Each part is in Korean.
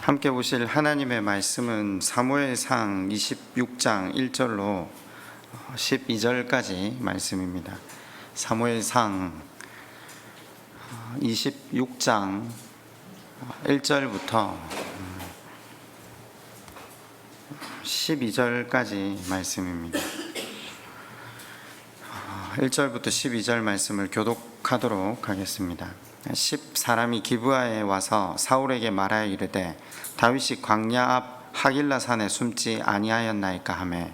함께 보실 하나님의 말씀은 사무엘상 26장 1절로 12절까지 말씀입니다. 사무엘상 26장 1절부터 12절까지 말씀입니다. 1절부터 12절 말씀을 교독하도록 하겠습니다. 10사람이 기브아에 와서 사울에게 말하여 이르되 다윗이 광야 앞 하길라 산에 숨지 아니하였나이까 하매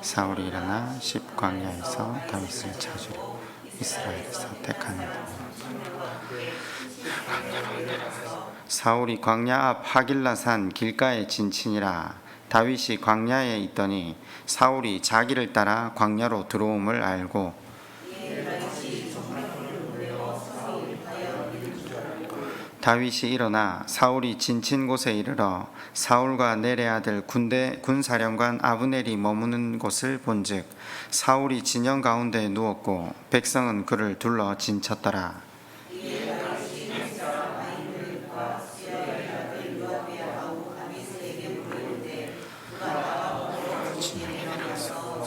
사울이 일어나 광야에서 다윗을 찾으려 이스라엘에서 택하니라. 사울이 광야 앞 하길라 산 길가에 진친이라. 다윗이 광야에 있더니 사울이 자기를 따라 광야로 들어옴을 알고 다윗이 일어나 사울이 진친 곳에 이르러 사울과 넬의 아들 군사령관 아브넬이 머무는 곳을 본즉 사울이 진영 가운데 누웠고 백성은 그를 둘러 진쳤더라.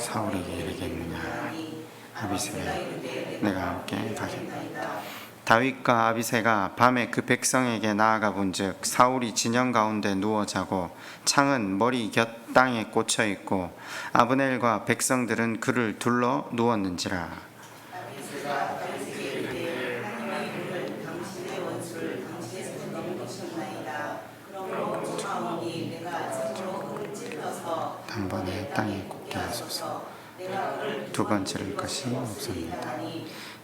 사울에게 이르겠느냐. 아비새야 내가 함께 가겠다. 다윗과 아비새가 밤에 그 백성에게 나아가 본즉 사울이 진영 가운데 누워 자고 창은 머리 곁 땅에 꽂혀 있고 아브넬과 백성들은 그를 둘러 누웠는지라. 단번에 땅에 꽂게 하소서. 두 번 찌를 것이 없습니다.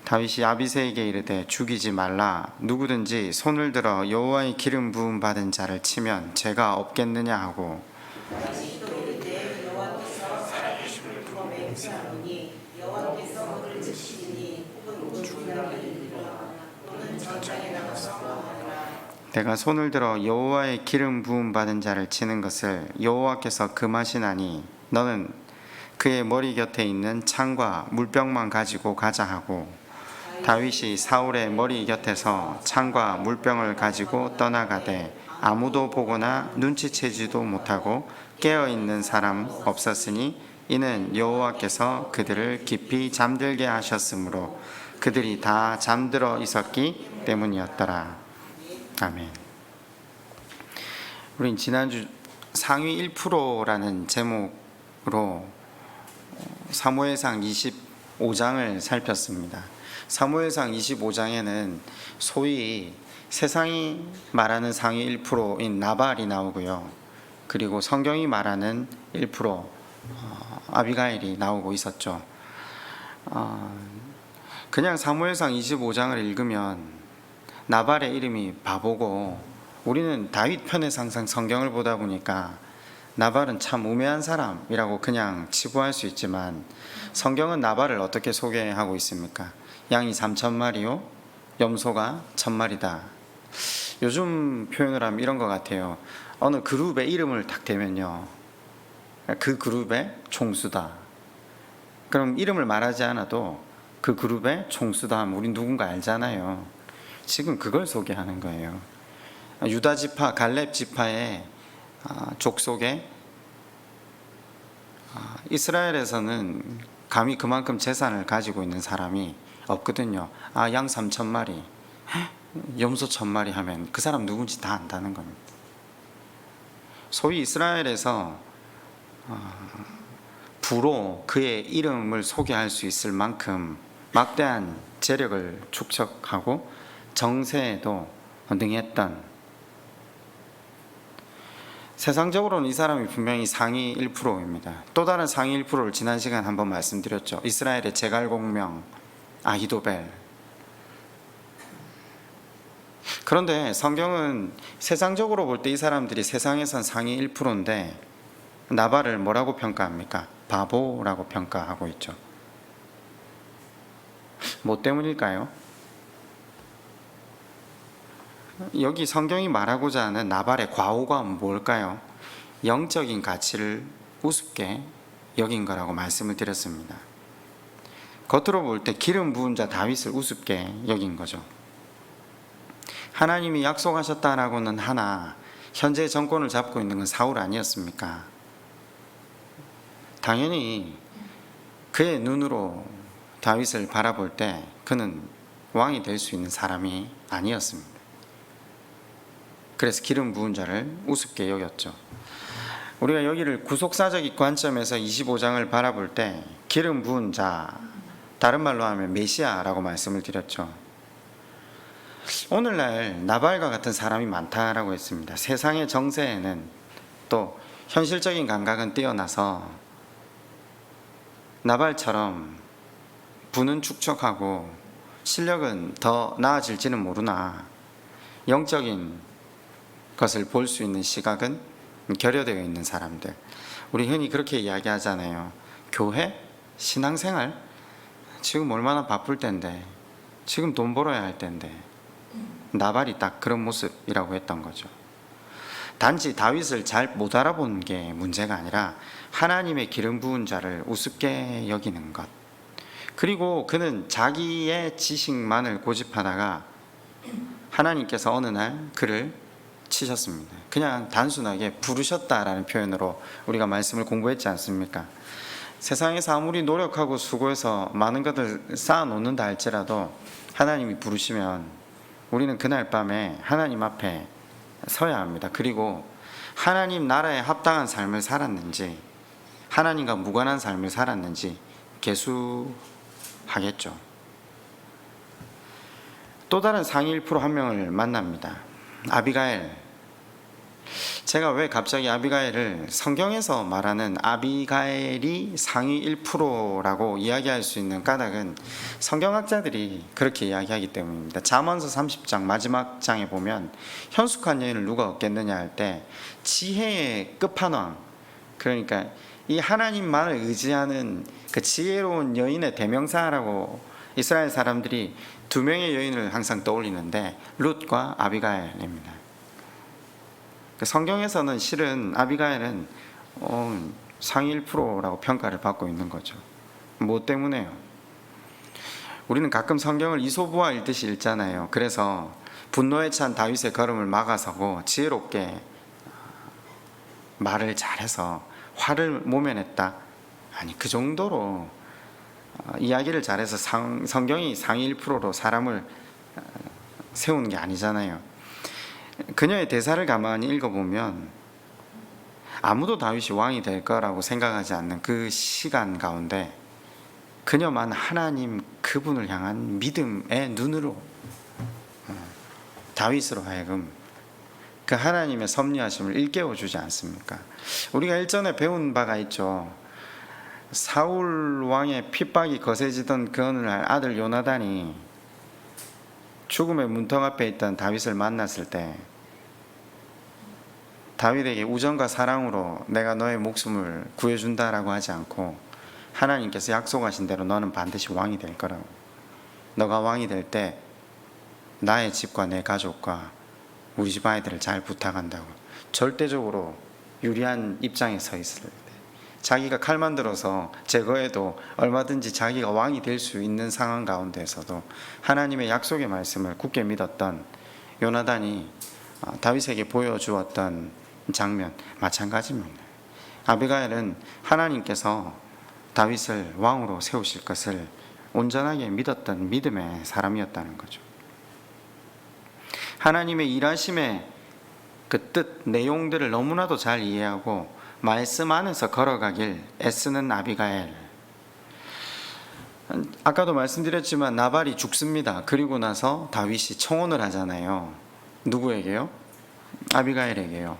다윗이 아비새에게 이르되 죽이지 말라. 누구든지 손을 들어 여호와의 기름 부음 받은 자를 치면 죄가 없겠느냐 하고 내가 손을 들어 여호와의 기름 부음 받은 자를 치는 것을 여호와께서 금하시나니 너는 그의 머리 곁에 있는 창과 물병만 가지고 가자 하고 다윗이 사울의 머리 곁에서 창과 물병을 가지고 떠나가되 아무도 보거나 눈치채지도 못하고 깨어있는 사람 없었으니 이는 여호와께서 그들을 깊이 잠들게 하셨으므로 그들이 다 잠들어 있었기 때문이었더라. 아멘. 우린 지난주 상위 1%라는 제목으로 사무엘상 25장을 살폈습니다. 사무엘상 25장에는 소위 세상이 말하는 상위 1%인 나발이 나오고요. 그리고 성경이 말하는 1% 아비가일이 나오고 있었죠. 그냥 사무엘상 25장을 읽으면 나발의 이름이 바보고 우리는 다윗 편에서 항상 성경을 보다 보니까 나발은 참 우매한 사람이라고 그냥 치부할 수 있지만 성경은 나발을 어떻게 소개하고 있습니까? 양이 3,000마리요 염소가 1,000마리다. 요즘 표현을 하면 이런 것 같아요. 어느 그룹의 이름을 딱 대면요 그 그룹의 총수다. 그럼 이름을 말하지 않아도 그 그룹의 총수다 하면 우린 누군가 알잖아요. 지금 그걸 소개하는 거예요. 유다 지파 갈렙 지파의 족속에 이스라엘에서는 감히 그만큼 재산을 가지고 있는 사람이 없거든요. 양 3,000마리 염소 1,000마리 하면 그 사람 누군지 다 안다는 겁니다. 소위 이스라엘에서 부로 그의 이름을 소개할 수 있을 만큼 막대한 재력을 축적하고 정세에도 능했던, 세상적으로는 이 사람이 분명히 상위 1%입니다. 또 다른 상위 1%를 지난 시간 한번 말씀드렸죠. 이스라엘의 제갈공명 아히도벨. 그런데 성경은 세상적으로 볼 때 이 사람들이 세상에선 상위 1%인데 나발을 뭐라고 평가합니까? 바보라고 평가하고 있죠. 뭐 때문일까요? 여기 성경이 말하고자 하는 나발의 과오가 뭘까요? 영적인 가치를 우습게 여긴 거라고 말씀을 드렸습니다. 겉으로 볼 때 기름 부은 자 다윗을 우습게 여긴 거죠. 하나님이 약속하셨다라고는 하나 현재 정권을 잡고 있는 건 사울 아니었습니까? 당연히 그의 눈으로 다윗을 바라볼 때 그는 왕이 될 수 있는 사람이 아니었습니다. 그래서 기름 부은 자를 우습게 여겼죠. 우리가 여기를 구속사적 관점에서 25장을 바라볼 때 기름 부은 자, 다른 말로 하면 메시아라고 말씀을 드렸죠. 오늘날 나발과 같은 사람이 많다라고 했습니다. 세상의 정세에는 또 현실적인 감각은 뛰어나서 나발처럼 부는 축적하고 실력은 더 나아질지는 모르나 영적인 것을 볼 수 있는 시각은 결여되어 있는 사람들, 우리 흔히 그렇게 이야기하잖아요. 교회? 신앙생활? 지금 얼마나 바쁠 텐데, 지금 돈 벌어야 할 텐데. 나발이 딱 그런 모습이라고 했던 거죠. 단지 다윗을 잘 못 알아본 게 문제가 아니라 하나님의 기름 부은 자를 우습게 여기는 것, 그리고 그는 자기의 지식만을 고집하다가 하나님께서 어느 날 그를 치셨습니다. 그냥 단순하게 부르셨다라는 표현으로 우리가 말씀을 공부했지 않습니까? 세상에서 아무리 노력하고 수고해서 많은 것을 쌓아 놓는다 할지라도 하나님이 부르시면 우리는 그날 밤에 하나님 앞에 서야 합니다. 그리고 하나님 나라에 합당한 삶을 살았는지, 하나님과 무관한 삶을 살았는지 계수하겠죠. 또 다른 상위 1% 한 명을 만납니다. 아비가일. 제가 왜 갑자기 아비가일을 성경에서 말하는 아비가일이 상위 1%라고 이야기할 수 있는 까닭은 성경학자들이 그렇게 이야기하기 때문입니다. 잠언서 30장 마지막 장에 보면 현숙한 여인을 누가 얻겠느냐 할 때 지혜의 끝판왕, 그러니까 이 하나님만을 의지하는 그 지혜로운 여인의 대명사라고 이스라엘 사람들이 두 명의 여인을 항상 떠올리는데 룻과 아비가일입니다. 성경에서는 실은 아비가일은 상위 1%라고 평가를 받고 있는 거죠. 뭐 때문에요? 우리는 가끔 성경을 이소부화 읽듯이 읽잖아요. 그래서 분노에 찬 다윗의 걸음을 막아서고 지혜롭게 말을 잘해서 화를 모면했다. 아니, 그 정도로 이야기를 잘해서 성경이 상위 1%로 사람을 세우는 게 아니잖아요. 그녀의 대사를 가만히 읽어보면 아무도 다윗이 왕이 될 거라고 생각하지 않는 그 시간 가운데 그녀만 하나님 그분을 향한 믿음의 눈으로 다윗으로 하여금 그 하나님의 섭리하심을 일깨워 주지 않습니까? 우리가 일전에 배운 바가 있죠. 사울 왕의 핍박이 거세지던 그 어느 날 아들 요나단이 죽음의 문턱 앞에 있던 다윗을 만났을 때 다윗에게 우정과 사랑으로 내가 너의 목숨을 구해준다라고 하지 않고 하나님께서 약속하신 대로 너는 반드시 왕이 될 거라고, 너가 왕이 될 때 나의 집과 내 가족과 우리 집 아이들을 잘 부탁한다고 절대적으로 유리한 입장에 서 있을 때, 자기가 칼만 들어서 제거해도 얼마든지 자기가 왕이 될 수 있는 상황 가운데에서도 하나님의 약속의 말씀을 굳게 믿었던 요나단이 다윗에게 보여주었던 장면 마찬가지입니다. 아비가일은 하나님께서 다윗을 왕으로 세우실 것을 온전하게 믿었던 믿음의 사람이었다는 거죠. 하나님의 일하심의 그 뜻, 내용들을 너무나도 잘 이해하고 말씀 안에서 걸어가길 애쓰는 아비가일. 아까도 말씀드렸지만 나발이 죽습니다. 그리고 나서 다윗이 청혼을 하잖아요. 누구에게요? 아비가일에게요.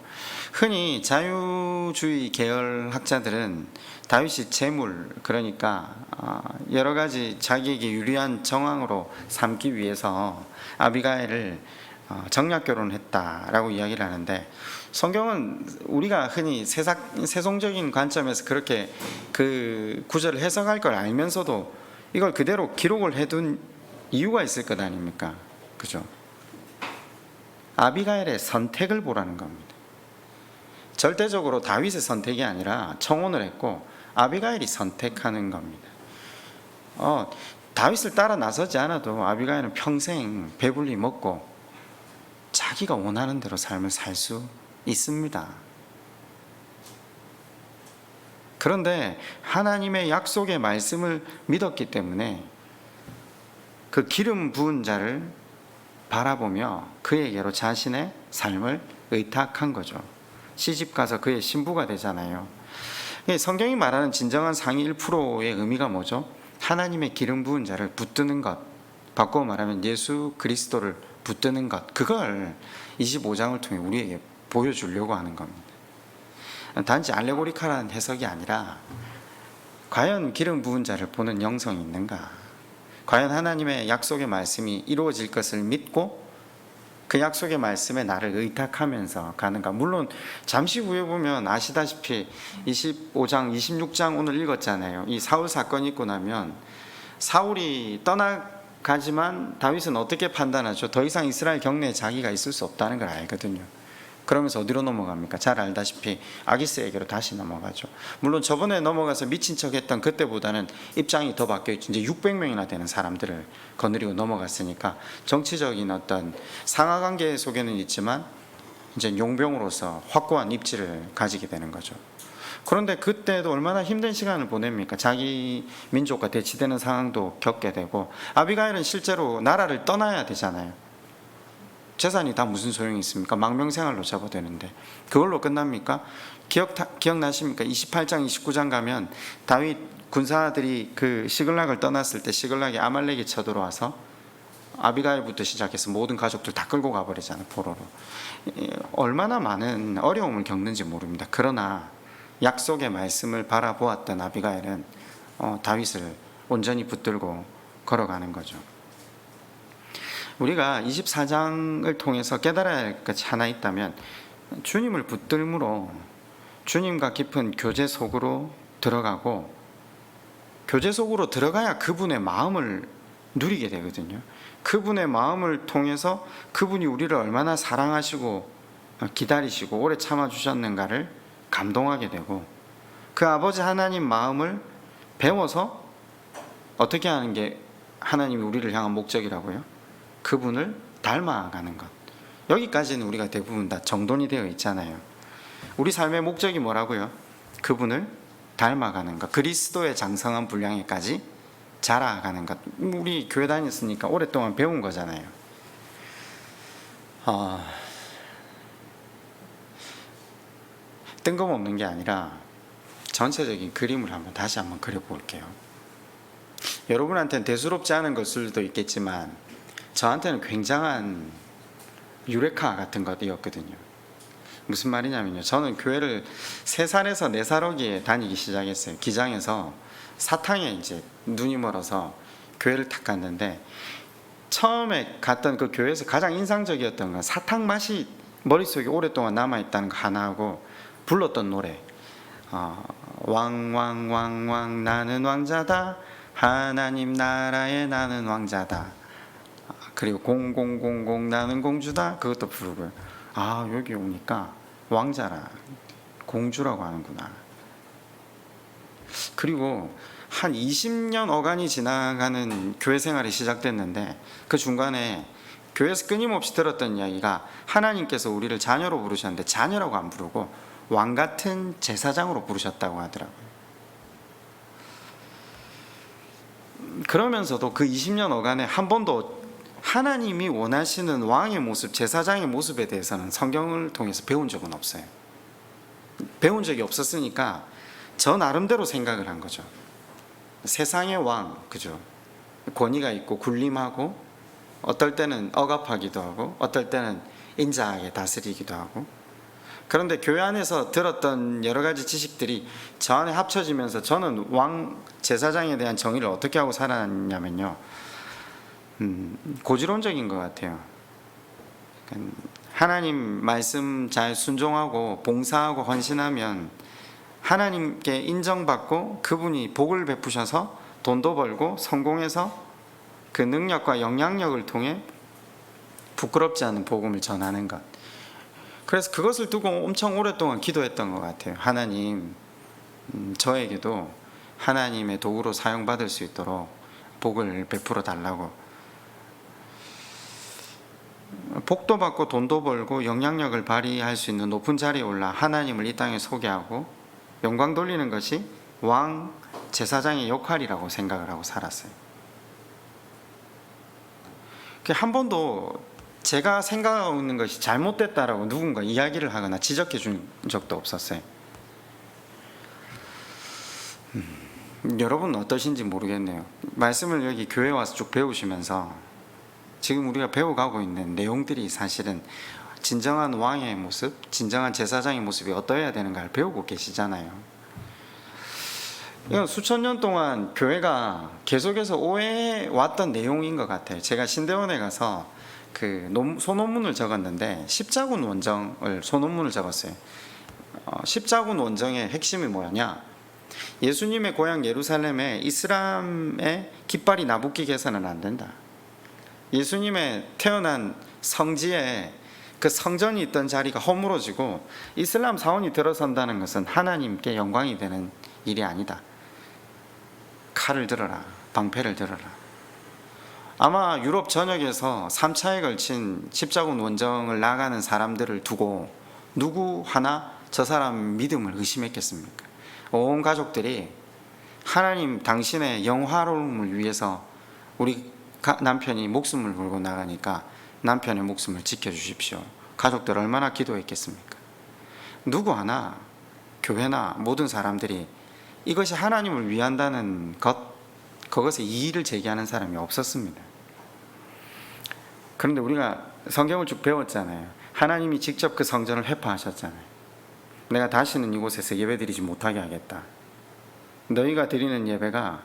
흔히 자유주의 계열 학자들은 다윗이 재물, 그러니까 여러 가지 자기에게 유리한 정황으로 삼기 위해서 아비가일을 정략 결혼했다라고 이야기를 하는데, 성경은 우리가 흔히 세속적인 관점에서 그렇게 그 구절을 해석할 걸 알면서도 이걸 그대로 기록을 해둔 이유가 있을 것 아닙니까? 그죠? 아비가일의 선택을 보라는 겁니다. 절대적으로 다윗의 선택이 아니라 청혼을 했고 아비가일이 선택하는 겁니다. 다윗을 따라 나서지 않아도 아비가일은 평생 배불리 먹고 자기가 원하는 대로 삶을 살 수 있습니다. 그런데 하나님의 약속의 말씀을 믿었기 때문에 그 기름 부은 자를 바라보며 그에게로 자신의 삶을 의탁한 거죠. 시집가서 그의 신부가 되잖아요. 성경이 말하는 진정한 상위 1%의 의미가 뭐죠? 하나님의 기름 부은 자를 붙드는 것, 바꿔 말하면 예수 그리스도를 붙드는 것, 그걸 25장을 통해 우리에게 보여주려고 하는 겁니다. 단지 알레고리카라는 해석이 아니라 과연 기름 부은 자를 보는 영성이 있는가, 과연 하나님의 약속의 말씀이 이루어질 것을 믿고 그 약속의 말씀에 나를 의탁하면서 가는가. 물론 잠시 후에 보면 아시다시피 25장 26장 오늘 읽었잖아요. 이 사울 사건이 있고 나면 사울이 떠나가지만 다윗은 어떻게 판단하죠? 더 이상 이스라엘 경내에 자기가 있을 수 없다는 걸 알거든요. 그러면서 어디로 넘어갑니까? 잘 알다시피 아기스에게로 다시 넘어가죠. 물론 저번에 넘어가서 미친 척 했던 그때보다는 입장이 더 바뀌었죠. 이제 600명이나 되는 사람들을 거느리고 넘어갔으니까 정치적인 어떤 상하관계 속에는 있지만 이제 용병으로서 확고한 입지를 가지게 되는 거죠. 그런데 그때도 얼마나 힘든 시간을 보냅니까? 자기 민족과 대치되는 상황도 겪게 되고, 아비가일은 실제로 나라를 떠나야 되잖아요. 재산이 다 무슨 소용이 있습니까? 망명생활로 접어드는데 그걸로 끝납니까? 기억나십니까? 28장 29장 가면 다윗 군사들이 그 시글락을 떠났을 때 시글락이 아말렉이 쳐들어와서 아비가일부터 시작해서 모든 가족들 다 끌고 가버리잖아요, 포로로. 얼마나 많은 어려움을 겪는지 모릅니다. 그러나 약속의 말씀을 바라보았던 아비가일은 다윗을 온전히 붙들고 걸어가는 거죠. 우리가 24장을 통해서 깨달아야 할 것이 하나 있다면 주님을 붙들므로 주님과 깊은 교제 속으로 들어가고, 교제 속으로 들어가야 그분의 마음을 누리게 되거든요. 그분의 마음을 통해서 그분이 우리를 얼마나 사랑하시고 기다리시고 오래 참아주셨는가를 감동하게 되고, 그 아버지 하나님 마음을 배워서 어떻게 하는 게 하나님이 우리를 향한 목적이라고요? 그분을 닮아가는 것. 여기까지는 우리가 대부분 다 정돈이 되어 있잖아요. 우리 삶의 목적이 뭐라고요? 그분을 닮아가는 것, 그리스도의 장성한 분량에까지 자라가는 것. 우리 교회 다녔으니까 오랫동안 배운 거잖아요. 뜬금없는 게 아니라 전체적인 그림을 다시 한번 그려볼게요. 여러분한테는 대수롭지 않은 것일 수도 있겠지만 저한테는 굉장한 유레카 같은 것이었거든요. 무슨 말이냐면요, 저는 교회를 3살에서 4살오기에 다니기 시작했어요. 기장에서 사탕에 이제 눈이 멀어서 교회를 탁 갔는데, 처음에 갔던 그 교회에서 가장 인상적이었던 건 사탕 맛이 머릿속에 오랫동안 남아있다는 거 하나하고 불렀던 노래, 왕왕왕왕 나는 왕자다, 하나님 나라에 나는 왕자다, 그리고 0000 나는 공주다, 그것도 부르고요. 여기 오니까 왕자라 공주라고 하는구나. 그리고 한 20년 어간이 지나가는 교회 생활이 시작됐는데, 그 중간에 교회에서 끊임없이 들었던 이야기가 하나님께서 우리를 자녀로 부르셨는데 자녀라고 안 부르고 왕 같은 제사장으로 부르셨다고 하더라고요. 그러면서도 그 20년 어간에 한 번도 하나님이 원하시는 왕의 모습, 제사장의 모습에 대해서는 성경을 통해서 배운 적은 없어요. 배운 적이 없었으니까 저 나름대로 생각을 한 거죠. 세상의 왕, 그죠? 권위가 있고 군림하고, 어떨 때는 억압하기도 하고 어떨 때는 인자하게 다스리기도 하고. 그런데 교회 안에서 들었던 여러 가지 지식들이 저 안에 합쳐지면서 저는 왕 제사장에 대한 정의를 어떻게 하고 살았냐면요, 고지론적인 것 같아요. 하나님 말씀 잘 순종하고 봉사하고 헌신하면 하나님께 인정받고 그분이 복을 베푸셔서 돈도 벌고 성공해서 그 능력과 영향력을 통해 부끄럽지 않은 복음을 전하는 것. 그래서 그것을 두고 엄청 오랫동안 기도했던 것 같아요. 하나님, 저에게도 하나님의 도구로 사용받을 수 있도록 복을 베풀어 달라고. 복도 받고 돈도 벌고 영향력을 발휘할 수 있는 높은 자리에 올라 하나님을 이 땅에 소개하고 영광 돌리는 것이 왕 제사장의 역할이라고 생각을 하고 살았어요. 한 번도 제가 생각하고 있는 것이 잘못됐다라고 누군가 이야기를 하거나 지적해 준 적도 없었어요. 여러분은 어떠신지 모르겠네요. 말씀을 여기 교회에 와서 쭉 배우시면서 지금 우리가 배워가고 있는 내용들이 사실은 진정한 왕의 모습, 진정한 제사장의 모습이 어떠해야 되는가를 배우고 계시잖아요. 이건 수천 년 동안 교회가 계속해서 오해해 왔던 내용인 것 같아요. 제가 신대원에 가서 그 소논문을 적었는데 십자군 원정을 소논문을 적었어요. 십자군 원정의 핵심이 뭐냐? 예수님의 고향 예루살렘에 이슬람의 깃발이 나부끼게서는 안 된다. 예수님의 태어난 성지에 그 성전이 있던 자리가 허물어지고 이슬람 사원이 들어선다는 것은 하나님께 영광이 되는 일이 아니다. 칼을 들어라, 방패를 들어라. 아마 유럽 전역에서 3차에 걸친 십자군 원정을 나가는 사람들을 두고 누구 하나 저 사람 믿음을 의심했겠습니까? 온 가족들이 하나님 당신의 영화로움을 위해서 우리 남편이 목숨을 걸고 나가니까 남편의 목숨을 지켜주십시오. 가족들 얼마나 기도했겠습니까? 누구 하나 교회나 모든 사람들이 이것이 하나님을 위한다는 그것에 이의를 제기하는 사람이 없었습니다. 그런데 우리가 성경을 쭉 배웠잖아요. 하나님이 직접 그 성전을 회파하셨잖아요. 내가 다시는 이곳에서 예배드리지 못하게 하겠다. 너희가 드리는 예배가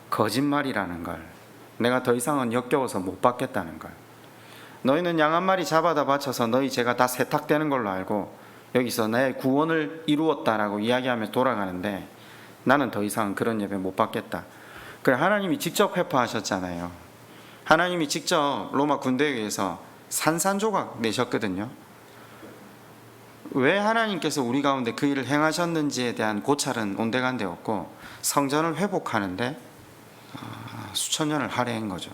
거짓말이라는 걸, 내가 더 이상은 역겨워서 못 받겠다는 걸, 너희는 양 한 마리 잡아다 바쳐서 너희 죄가 다 세탁되는 걸로 알고 여기서 나의 구원을 이루었다라고 이야기하며 돌아가는데 나는 더 이상 그런 예배 못 받겠다. 그래, 하나님이 직접 회파하셨잖아요. 하나님이 직접 로마 군대에 의해서 산산조각 내셨거든요. 왜 하나님께서 우리 가운데 그 일을 행하셨는지에 대한 고찰은 온데간데 없고 성전을 회복하는데 수천 년을 할애한 거죠.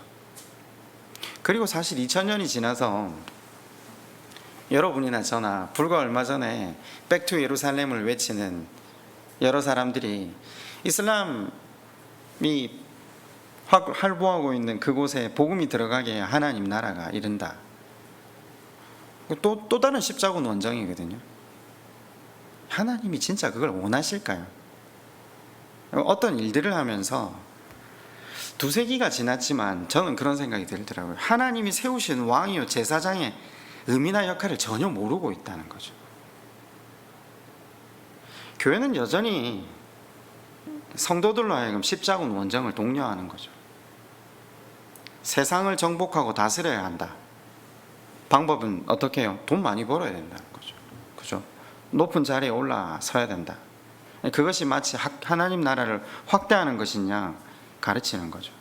그리고 사실 2000년이 지나서 여러분이나 저나 불과 얼마 전에 백투 예루살렘을 외치는 여러 사람들이 이슬람이 활보하고 있는 그곳에 복음이 들어가게 해야 하나님 나라가 이른다. 또 다른 십자군 원정이거든요. 하나님이 진짜 그걸 원하실까요? 어떤 일들을 하면서 두세 기가 지났지만 저는 그런 생각이 들더라고요. 하나님이 세우신 왕이요 제사장의 의미나 역할을 전혀 모르고 있다는 거죠. 교회는 여전히 성도들로 하여금 십자군 원정을 독려하는 거죠. 세상을 정복하고 다스려야 한다. 방법은 어떻게 해요? 돈 많이 벌어야 된다는 거죠. 그죠? 높은 자리에 올라서야 된다. 그것이 마치 하나님 나라를 확대하는 것이냐 가르치는 거죠.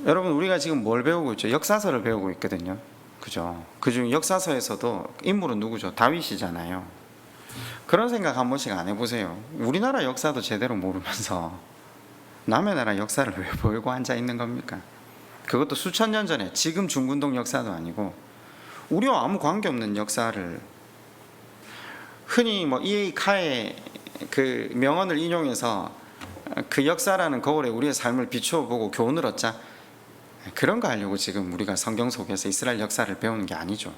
여러분, 우리가 지금 뭘 배우고 있죠? 역사서를 배우고 있거든요. 그죠? 그중 역사서에서도 인물은 누구죠? 다윗이잖아요. 그런 생각 한 번씩 안 해보세요. 우리나라 역사도 제대로 모르면서 남의 나라 역사를 왜 보고 앉아 있는 겁니까? 그것도 수천 년 전에, 지금 중군동 역사도 아니고 우리와 아무 관계없는 역사를 흔히 E.A. 카의 그 명언을 인용해서 그 역사라는 거울에 우리의 삶을 비추어 보고 교훈을 얻자, 그런 거 하려고 지금 우리가 성경 속에서 이스라엘 역사를 배우는 게 아니죠.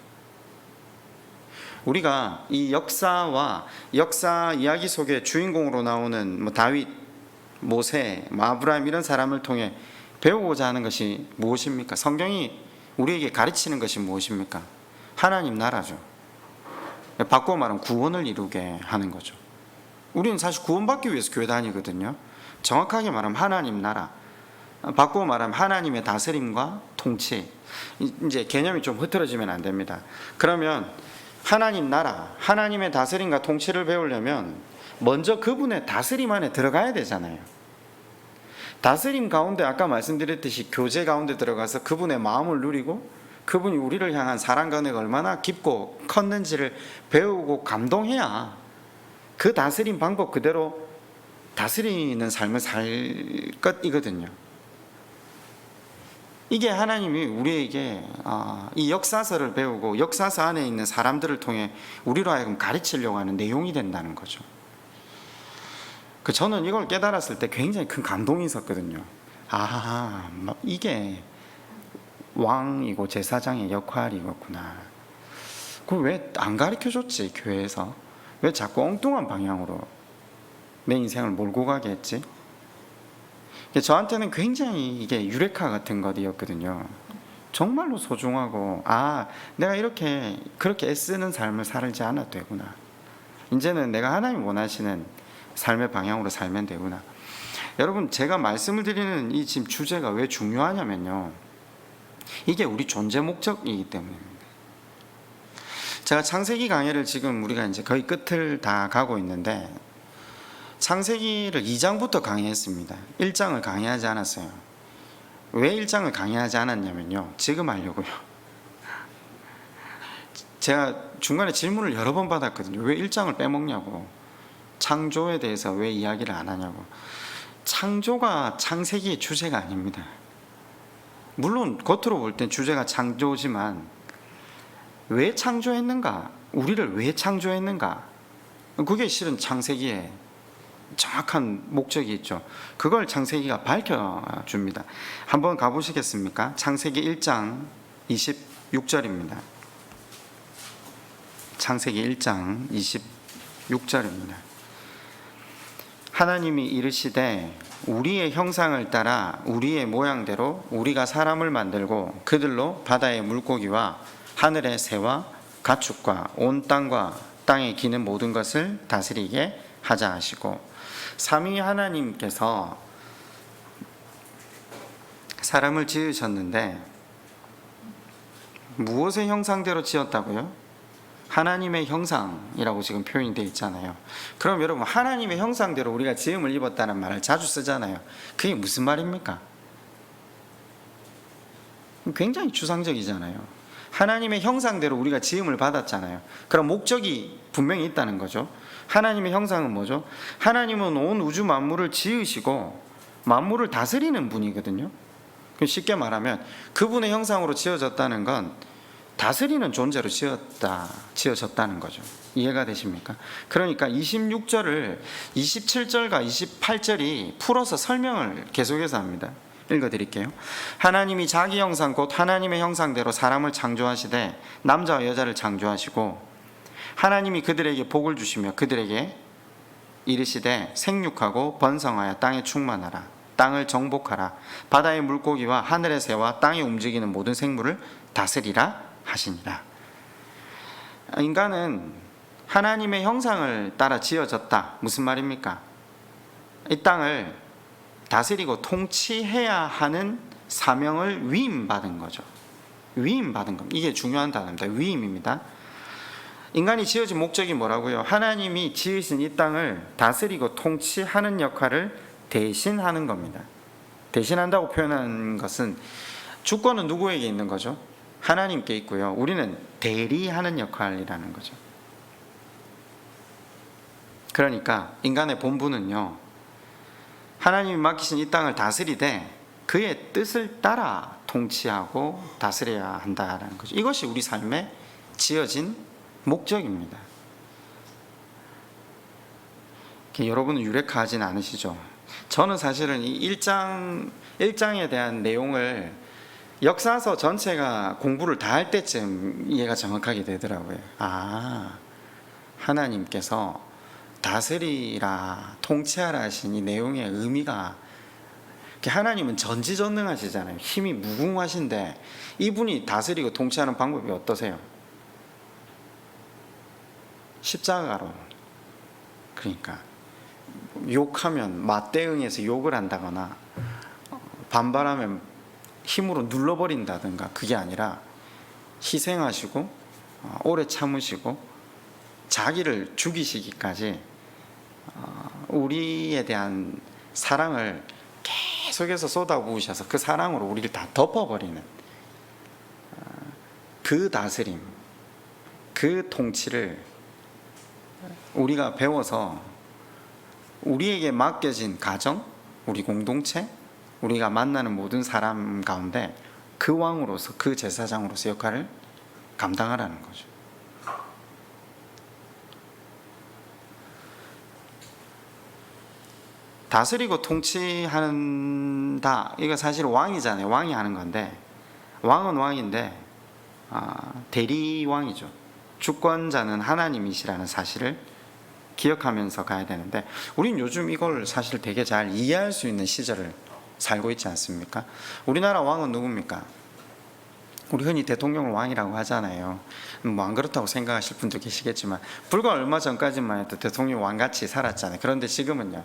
우리가 이 역사와 역사 이야기 속에 주인공으로 나오는 다윗, 모세, 아브라함 이런 사람을 통해 배우고자 하는 것이 무엇입니까? 성경이 우리에게 가르치는 것이 무엇입니까? 하나님 나라죠. 바꾸어 말하면 구원을 이루게 하는 거죠. 우리는 사실 구원받기 위해서 교회 다니거든요. 정확하게 말하면 하나님 나라, 바꾸어 말하면 하나님의 다스림과 통치. 이제 개념이 좀 흐트러지면 안 됩니다. 그러면 하나님 나라, 하나님의 다스림과 통치를 배우려면 먼저 그분의 다스림 안에 들어가야 되잖아요. 다스림 가운데 아까 말씀드렸듯이 교제 가운데 들어가서 그분의 마음을 누리고 그분이 우리를 향한 사랑과 은혜가 얼마나 깊고 컸는지를 배우고 감동해야 그 다스림 방법 그대로 다스리는 삶을 살 것이거든요. 이게 하나님이 우리에게 이 역사서를 배우고 역사서 안에 있는 사람들을 통해 우리로 하여금 가르치려고 하는 내용이 된다는 거죠. 저는 이걸 깨달았을 때 굉장히 큰 감동이 있었거든요. 이게 왕이고 제사장의 역할이었구나. 그걸 왜 안 가르쳐줬지? 교회에서 왜 자꾸 엉뚱한 방향으로 내 인생을 몰고 가게 했지? 저한테는 굉장히 이게 유레카 같은 것이었거든요. 정말로 소중하고 내가 그렇게 애쓰는 삶을 살지 않아도 되구나. 이제는 내가 하나님 원하시는 삶의 방향으로 살면 되구나. 여러분, 제가 말씀을 드리는 이 지금 주제가 왜 중요하냐면요, 이게 우리 존재 목적이기 때문입니다. 제가 창세기 강의를 지금 우리가 이제 거의 끝을 다 가고 있는데, 창세기를 2장부터 강의했습니다. 1장을 강의하지 않았어요. 왜 1장을 강의하지 않았냐면요, 지금 하려고요. 제가 중간에 질문을 여러 번 받았거든요. 왜 1장을 빼먹냐고, 창조에 대해서 왜 이야기를 안 하냐고. 창조가 창세기의 주제가 아닙니다. 물론 겉으로 볼 땐 주제가 창조지만 왜 창조했는가, 우리를 왜 창조했는가, 그게 실은 창세기의 정확한 목적이 있죠. 그걸 창세기가 밝혀줍니다. 한번 가보시겠습니까? 창세기 1장 26절입니다. 창세기 1장 26절입니다. 하나님이 이르시되 우리의 형상을 따라 우리의 모양대로 우리가 사람을 만들고 그들로 바다의 물고기와 하늘의 새와 가축과 온 땅과 땅에 기는 모든 것을 다스리게 하자 하시고, 삼위 하나님께서 사람을 지으셨는데 무엇의 형상대로 지었다고요? 하나님의 형상이라고 지금 표현이 되어 있잖아요. 그럼 여러분, 하나님의 형상대로 우리가 지음을 입었다는 말을 자주 쓰잖아요. 그게 무슨 말입니까? 굉장히 추상적이잖아요. 하나님의 형상대로 우리가 지음을 받았잖아요. 그럼 목적이 분명히 있다는 거죠. 하나님의 형상은 뭐죠? 하나님은 온 우주 만물을 지으시고 만물을 다스리는 분이거든요. 쉽게 말하면 그분의 형상으로 지어졌다는 건 다스리는 존재로 지어졌다는 거죠. 이해가 되십니까? 그러니까 26절을 27절과 28절이 풀어서 설명을 계속해서 합니다. 읽어드릴게요. 하나님이 자기 형상 곧 하나님의 형상대로 사람을 창조하시되 남자와 여자를 창조하시고 하나님이 그들에게 복을 주시며 그들에게 이르시되 생육하고 번성하여 땅에 충만하라. 땅을 정복하라. 바다의 물고기와 하늘의 새와 땅에 움직이는 모든 생물을 다스리라 하시니라. 인간은 하나님의 형상을 따라 지어졌다. 무슨 말입니까? 이 땅을 다스리고 통치해야 하는 사명을 위임받은 거죠. 위임받은 겁니다. 이게 중요한 단어입니다. 위임입니다. 인간이 지어진 목적이 뭐라고요? 하나님이 지으신 이 땅을 다스리고 통치하는 역할을 대신하는 겁니다. 대신한다고 표현한 것은 주권은 누구에게 있는 거죠? 하나님께 있고요. 우리는 대리하는 역할이라는 거죠. 그러니까 인간의 본분은요, 하나님이 맡기신 이 땅을 다스리되 그의 뜻을 따라 통치하고 다스려야 한다는 거죠. 이것이 우리 삶에 지어진 목적입니다. 여러분은 유레카하진 않으시죠? 저는 사실은 이 1장에 대한 내용을 역사서 전체가 공부를 다 할 때쯤 이해가 정확하게 되더라고요. 하나님께서 다스리라, 통치하라 하신 이 내용의 의미가, 하나님은 전지전능하시잖아요. 힘이 무궁하신데 이분이 다스리고 통치하는 방법이 어떠세요? 십자가로. 그러니까 욕하면 맞대응해서 욕을 한다거나 반발하면 힘으로 눌러버린다든가, 그게 아니라 희생하시고 오래 참으시고 자기를 죽이시기까지 우리에 대한 사랑을 계속해서 쏟아부으셔서 그 사랑으로 우리를 다 덮어버리는 그 다스림, 그 통치를 우리가 배워서 우리에게 맡겨진 가정, 우리 공동체, 우리가 만나는 모든 사람 가운데 그 왕으로서, 그 제사장으로서 역할을 감당하라는 거죠. 다스리고 통치한다, 이거 사실 왕이잖아요. 왕이 하는 건데, 왕은 왕인데 대리왕이죠. 주권자는 하나님이시라는 사실을 기억하면서 가야 되는데, 우린 요즘 이걸 사실 되게 잘 이해할 수 있는 시절을 살고 있지 않습니까? 우리나라 왕은 누굽니까? 우리 흔히 대통령을 왕이라고 하잖아요. 뭐 안 그렇다고 생각하실 분도 계시겠지만, 불과 얼마 전까지만 해도 대통령 왕같이 살았잖아요. 그런데 지금은요,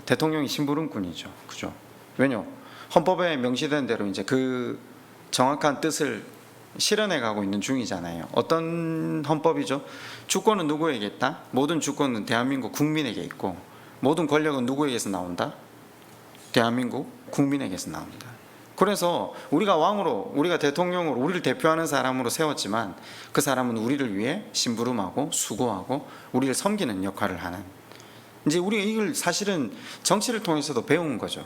대통령이 심부름꾼이죠. 그죠? 왜냐? 헌법에 명시된 대로 이제 그 정확한 뜻을 실현해 가고 있는 중이잖아요. 어떤 헌법이죠? 주권은 누구에게 있다? 모든 주권은 대한민국 국민에게 있고, 모든 권력은 누구에게서 나온다? 대한민국 국민에게서 나옵니다. 그래서 우리가 왕으로, 우리가 대통령으로, 우리를 대표하는 사람으로 세웠지만, 그 사람은 우리를 위해 심부름하고 수고하고 우리를 섬기는 역할을 하는, 이제 우리가 이걸 사실은 정치를 통해서도 배운 거죠.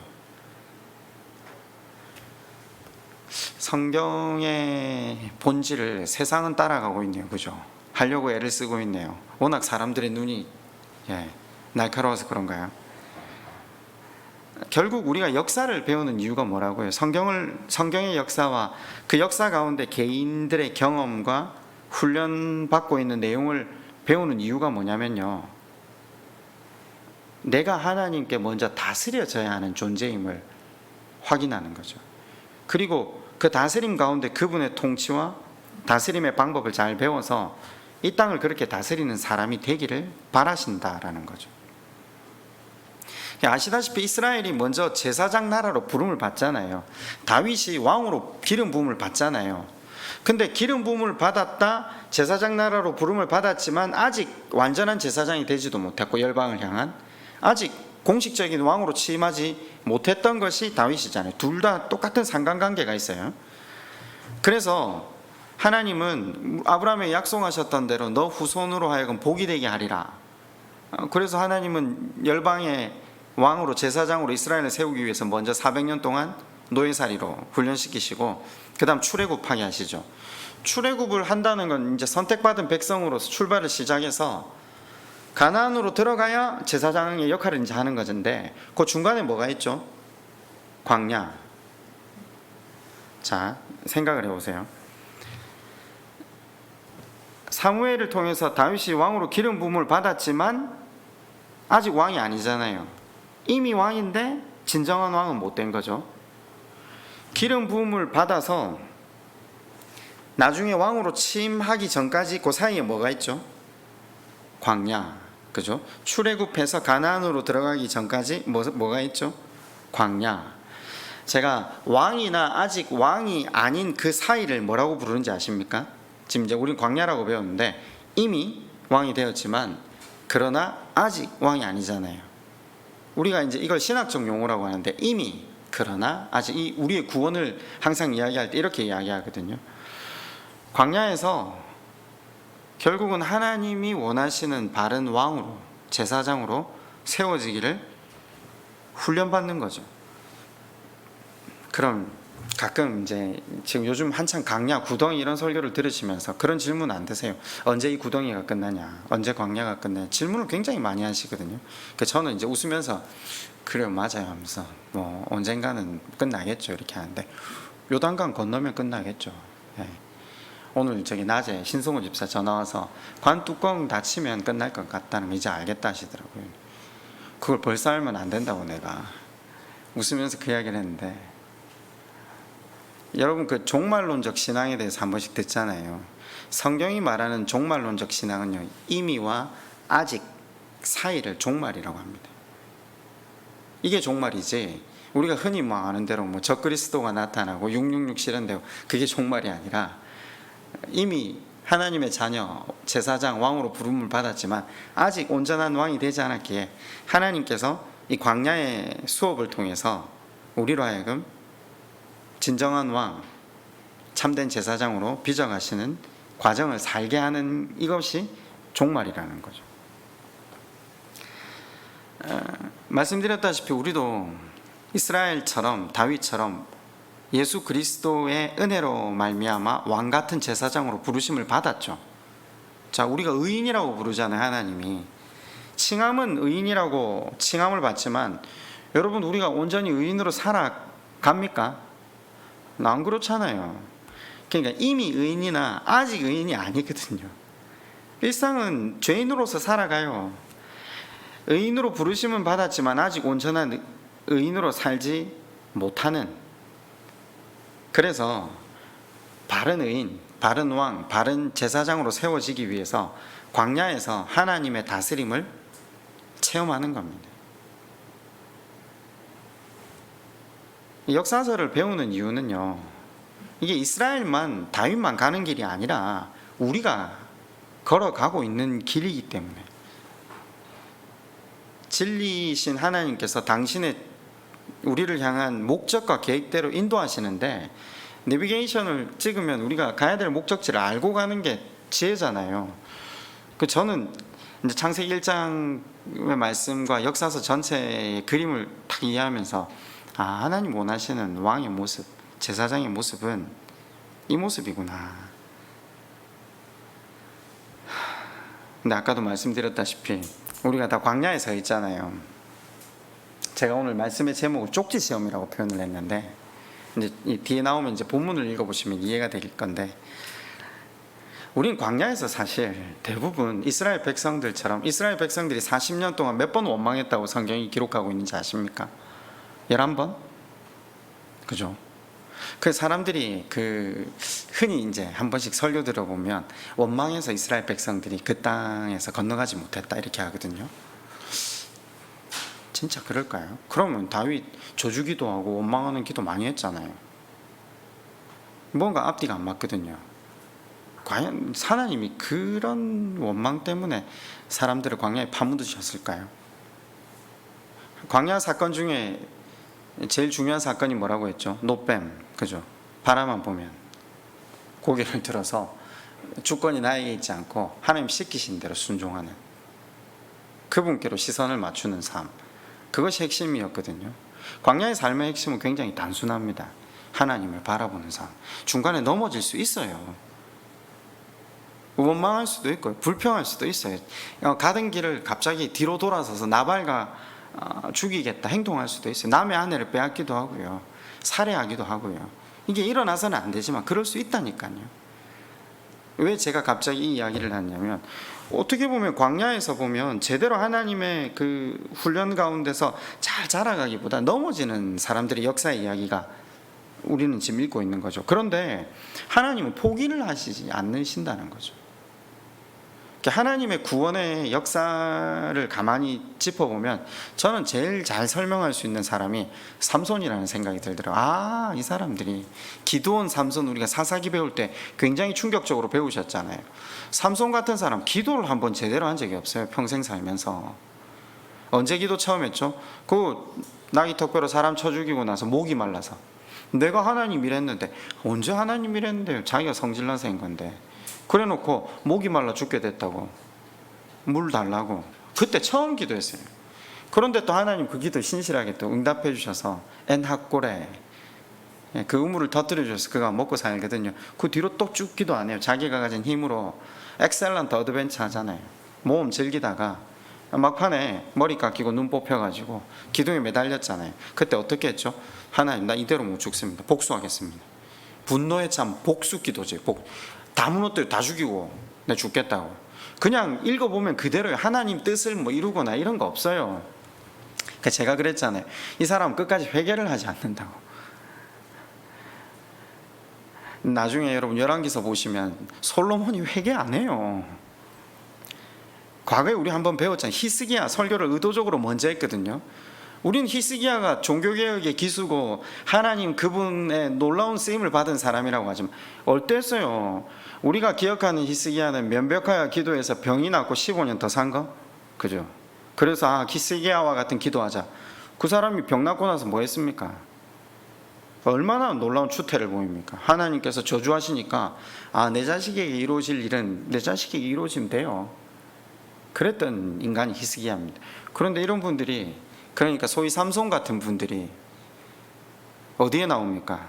성경의 본질을 세상은 따라가고 있네요. 그죠? 하려고 애를 쓰고 있네요. 워낙 사람들의 눈이 날카로워서 그런가요? 결국 우리가 역사를 배우는 이유가 뭐라고요? 성경의 역사와 그 역사 가운데 개인들의 경험과 훈련받고 있는 내용을 배우는 이유가 뭐냐면요, 내가 하나님께 먼저 다스려져야 하는 존재임을 확인하는 거죠. 그리고 그 다스림 가운데 그분의 통치와 다스림의 방법을 잘 배워서 이 땅을 그렇게 다스리는 사람이 되기를 바라신다라는 거죠. 아시다시피 이스라엘이 먼저 제사장 나라로 부름을 받잖아요. 다윗이 왕으로 기름 부음을 받잖아요. 근데 기름 부음을 받았다, 제사장 나라로 부름을 받았지만 아직 완전한 제사장이 되지도 못했고, 열방을 향한 아직 공식적인 왕으로 취임하지 못했던 것이 다윗이잖아요. 둘 다 똑같은 상관관계가 있어요. 그래서 하나님은 아브라함에 약속하셨던 대로 너 후손으로 하여금 복이 되게 하리라. 그래서 하나님은 열방의 왕으로, 제사장으로 이스라엘을 세우기 위해서 먼저 400년 동안 노예살이로 훈련시키시고, 그 다음 출애굽하게 하시죠. 출애굽을 한다는 건 이제 선택받은 백성으로서 출발을 시작해서 가나안으로 들어가야 제사장의 역할을 이제 하는 것인데, 그 중간에 뭐가 있죠? 광야. 자, 생각을 해보세요. 사무엘을 통해서 다윗이 왕으로 기름 부음을 받았지만 아직 왕이 아니잖아요. 이미 왕인데 진정한 왕은 못 된 거죠. 기름 부음을 받아서 나중에 왕으로 취임하기 전까지 그 사이에 뭐가 있죠? 광야. 그죠? 출애굽해서 가나안으로 들어가기 전까지 뭐가 있죠? 광야. 제가 왕이나 아직 왕이 아닌 그 사이를 뭐라고 부르는지 아십니까? 지금 이제 우린 광야라고 배웠는데, 이미 왕이 되었지만 그러나 아직 왕이 아니잖아요. 우리가 이제 이걸 신학적 용어라고 하는데, 이미, 그러나 아직, 이 우리의 구원을 항상 이야기할 때 이렇게 이야기하거든요. 광야에서 결국은 하나님이 원하시는 바른 왕으로, 제사장으로 세워지기를 훈련받는 거죠. 그럼 가끔 이제 지금 요즘 한창 강야, 구덩이 이런 설교를 들으시면서 그런 질문 안 드세요? 언제 이 구덩이가 끝나냐? 언제 광야가 끝나냐? 질문을 굉장히 많이 하시거든요. 저는 이제 웃으면서 그래요, 맞아요 하면서 뭐 언젠가는 끝나겠죠 이렇게 하는데, 요단강 건너면 끝나겠죠. 오늘 저기 낮에 신성호 집사 전화 와서 관 뚜껑 닫히면 끝날 것 같다는 거 이제 알겠다 하시더라고요. 그걸 벌써 알면 안 된다고 내가 웃으면서 그 이야기를 했는데, 여러분 그 종말론적 신앙에 대해서 한 번씩 듣잖아요. 성경이 말하는 종말론적 신앙은요, 이미와 아직 사이를 종말이라고 합니다. 이게 종말이지, 우리가 흔히 뭐 아는 대로 뭐 적그리스도가 나타나고 666 실현되고 그게 종말이 아니라, 이미 하나님의 자녀, 제사장, 왕으로 부름을 받았지만 아직 온전한 왕이 되지 않았기에 하나님께서 이 광야의 수업을 통해서 우리로 하여금 진정한 왕, 참된 제사장으로 빚어가시는 과정을 살게 하는, 이것이 종말이라는 거죠. 말씀드렸다시피 우리도 이스라엘처럼, 다윗처럼 예수 그리스도의 은혜로 말미암아 왕 같은 제사장으로 부르심을 받았죠. 자, 우리가 의인이라고 부르잖아요. 하나님이 칭함은 의인이라고 칭함을 받지만 여러분, 우리가 온전히 의인으로 살아갑니까? 안 그렇잖아요. 그러니까 이미 의인이나 아직 의인이 아니거든요. 일상은 죄인으로서 살아가요. 의인으로 부르심은 받았지만 아직 온전한 의인으로 살지 못하는, 그래서 바른 의인, 바른 왕, 바른 제사장으로 세워지기 위해서 광야에서 하나님의 다스림을 체험하는 겁니다. 역사서를 배우는 이유는요, 이게 이스라엘만, 다윗만 가는 길이 아니라 우리가 걸어가고 있는 길이기 때문에, 진리이신 하나님께서 당신의 우리를 향한 목적과 계획대로 인도하시는데, 내비게이션을 찍으면 우리가 가야 될 목적지를 알고 가는 게 지혜잖아요. 저는 이제 창세기 1장의 말씀과 역사서 전체의 그림을 딱 이해하면서, 하나님 원하시는 왕의 모습, 제사장의 모습은 이 모습이구나. 근데 아까도 말씀드렸다시피 우리가 다 광야에 서 있잖아요. 제가 오늘 말씀의 제목을 쪽지 시험이라고 표현을 했는데, 이제 뒤에 나오면 이제 본문을 읽어보시면 이해가 될 건데, 우린 광야에서 사실 대부분 이스라엘 백성들처럼, 이스라엘 백성들이 40년 동안 몇 번 원망했다고 성경이 기록하고 있는지 아십니까? 11번? 그죠? 그 사람들이 흔히 이제 한 번씩 설교 들어보면 원망해서 이스라엘 백성들이 그 땅에서 건너가지 못했다 이렇게 하거든요. 진짜 그럴까요? 그러면 다윗 저주기도 하고 원망하는 기도 많이 했잖아요. 뭔가 앞뒤가 안 맞거든요. 과연 하나님이 그런 원망 때문에 사람들을 광야에 파묻으셨을까요? 광야 사건 중에 제일 중요한 사건이 뭐라고 했죠? 노뱀, 그죠? 바라만 보면 고개를 들어서 주권이 나에게 있지 않고 하나님 시키신 대로 순종하는, 그분께로 시선을 맞추는 삶, 그것이 핵심이었거든요. 광야의 삶의 핵심은 굉장히 단순합니다. 하나님을 바라보는 삶. 중간에 넘어질 수 있어요. 원망할 수도 있고 불평할 수도 있어요. 가던 길을 갑자기 뒤로 돌아서서 나발과 죽이겠다 행동할 수도 있어요. 남의 아내를 빼앗기도 하고요, 살해하기도 하고요. 이게 일어나서는 안 되지만 그럴 수 있다니까요. 왜 제가 갑자기 이 이야기를 하냐면, 어떻게 보면 광야에서 보면 제대로 하나님의 그 훈련 가운데서 잘 자라가기보다 넘어지는 사람들의 역사의 이야기가 우리는 지금 읽고 있는 거죠. 그런데 하나님은 포기를 하시지 않으신다는 거죠. 하나님의 구원의 역사를 가만히 짚어보면 저는 제일 잘 설명할 수 있는 사람이 삼손이라는 생각이 들더라고요. 이 사람들이 기드온, 삼손, 우리가 사사기 배울 때 굉장히 충격적으로 배우셨잖아요. 삼손 같은 사람 기도를 한번 제대로 한 적이 없어요. 평생 살면서. 언제 기도 처음 했죠? 나귀 턱뼈로 사람 쳐 죽이고 나서 목이 말라서, 내가 하나님이랬는데, 언제 하나님이랬는데요? 자기가 성질나서 한 건데. 그래 놓고 목이 말라 죽게 됐다고, 물 달라고 그때 처음 기도했어요. 그런데 또 하나님 그 기도 신실하게 또 응답해 주셔서 엔하꼬레, 그 우물을 터뜨려 주셔서 그가 먹고 살거든요. 그 뒤로 또 쭉 기도 안 해요. 자기가 가진 힘으로 엑셀런트 어드벤처 하잖아요. 모험 즐기다가 막판에 머리 깎이고 눈 뽑혀가지고 기둥에 매달렸잖아요. 그때 어떻게 했죠? 하나님, 나 이대로 못 죽습니다. 복수하겠습니다. 분노의 참 복수 기도지. 다 무너뜨려 다 죽이고 내가 죽겠다고. 그냥 읽어보면 그대로요. 하나님 뜻을 이루거나 이런 거 없어요. 제가 그랬잖아요. 이 사람은 끝까지 회개를 하지 않는다고. 나중에 여러분 열왕기서 보시면 솔로몬이 회개 안 해요. 과거에 우리 한번 배웠잖아요. 히스기야 설교를 의도적으로 먼저 했거든요. 우린 히스기야가 종교개혁의 기수고 하나님 그분의 놀라운 쓰임을 받은 사람이라고 하지만 어땠어요? 우리가 기억하는 히스기야는 면벽하여 기도해서 병이 낫고 15년 더 산 거? 그죠? 그래서 히스기야와 같은 기도하자. 그 사람이 병 낫고 나서 뭐 했습니까? 얼마나 놀라운 추태를 보입니까? 하나님께서 저주하시니까 내 자식에게 이루어질 일은 내 자식에게 이루어지면 돼요. 그랬던 인간이 히스기야입니다. 그런데 이런 분들이, 그러니까 소위 삼손 같은 분들이 어디에 나옵니까?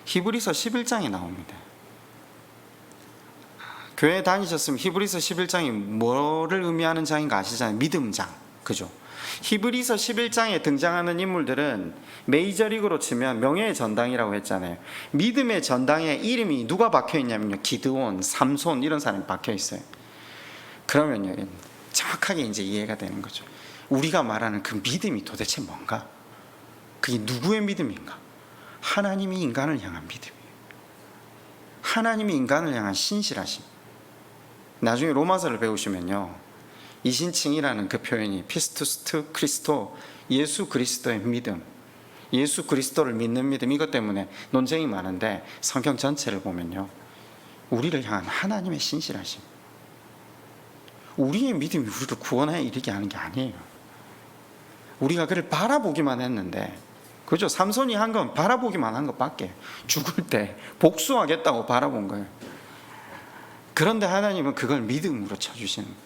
히브리서 11장에 나옵니다. 교회 다니셨으면 히브리서 11장이 뭐를 의미하는 장인가 아시잖아요. 믿음장. 그죠? 히브리서 11장에 등장하는 인물들은 메이저리그로 치면 명예의 전당이라고 했잖아요. 믿음의 전당에 이름이 누가 박혀 있냐면요. 기드온, 삼손 이런 사람이 박혀 있어요. 그러면요. 정확하게 이제 이해가 되는 거죠. 우리가 말하는 그 믿음이 도대체 뭔가? 그게 누구의 믿음인가? 하나님이 인간을 향한 믿음이에요. 하나님이 인간을 향한 신실하심. 나중에 로마서를 배우시면요. 이신칭이라는 그 표현이 피스투스 크리스토, 예수 그리스도의 믿음, 예수 그리스도를 믿는 믿음, 이것 때문에 논쟁이 많은데 성경 전체를 보면요. 우리를 향한 하나님의 신실하심. 우리의 믿음이 우리를 구원에 이르게 하는 게 아니에요. 우리가 그를 바라보기만 했는데, 그죠? 삼손이 한 건 바라보기만 한 것밖에. 죽을 때 복수하겠다고 바라본 거예요. 그런데 하나님은 그걸 믿음으로 쳐주시는 분,